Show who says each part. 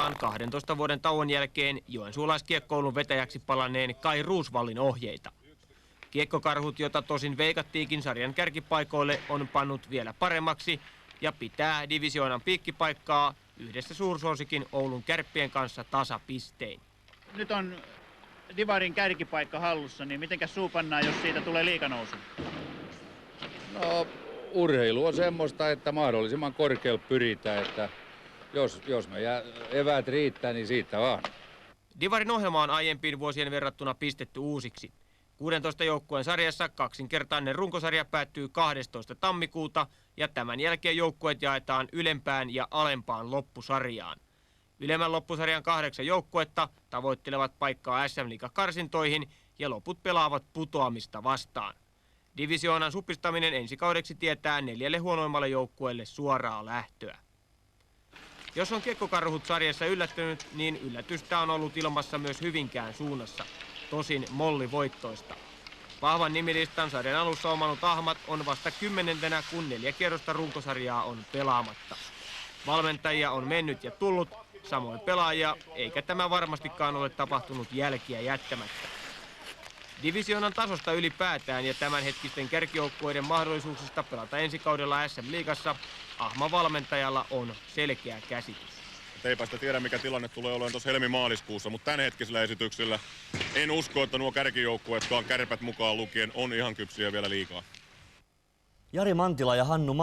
Speaker 1: noudatetaan 12 vuoden tauon jälkeen joensuulaiskiekkoulun vetäjäksi palanneen Kai Roosvallin ohjeita. Kiekkokarhut, jota tosin veikattiinkin sarjan kärkipaikoille, on pannut vielä paremmaksi ja pitää divisioonan piikkipaikkaa yhdessä suursuosikin Oulun Kärppien kanssa tasapistein.
Speaker 2: Nyt on Divarin kärkipaikka hallussa, niin mitenkäs suupannaan, jos siitä tulee liiganousu?
Speaker 3: No, urheilu on semmoista, että mahdollisimman korkealle pyritään, että jos me eväät riittää, niin siitä vaan.
Speaker 1: Divarin ohjelma on aiempiin vuosien verrattuna pistetty uusiksi. 16 joukkueen sarjassa kaksinkertainen runkosarja päättyy 12. tammikuuta ja tämän jälkeen joukkueet jaetaan ylempään ja alempaan loppusarjaan. Ylemmän loppusarjan 8 joukkuetta tavoittelevat paikkaa SM-liiga-karsintoihin ja loput pelaavat putoamista vastaan. Divisioonan supistaminen ensi kaudeksi tietää 4 huonoimmalle joukkueelle suoraa lähtöä. Jos on kiekkokarhut sarjassa yllättynyt, niin yllätystä on ollut ilmassa myös Hyvinkään suunnassa. Tosin mollivoittoista. Vahvan nimilistan sarjan alussa omannut Ahmat on vasta 10. kun 4 kierrosta runkosarjaa on pelaamatta. Valmentajia on mennyt ja tullut, samoin pelaajia, eikä tämä varmastikaan ole tapahtunut jälkiä jättämättä. Divisioonan tasosta ylipäätään ja tämänhetkisten kärkijoukkueiden mahdollisuuksista pelata ensi kaudella SM-liigassa Ahman valmentajalla on selkeä käsitys.
Speaker 4: Eipä sitä tiedä, mikä tilanne tulee olemaan tuossa helmi-maaliskuussa, mutta tämänhetkisellä esityksellä en usko, että nuo kärkijoukkueetkaan Kärpät mukaan lukien on ihan kypsiä vielä liikaa.
Speaker 5: Jari Mantila ja Hannu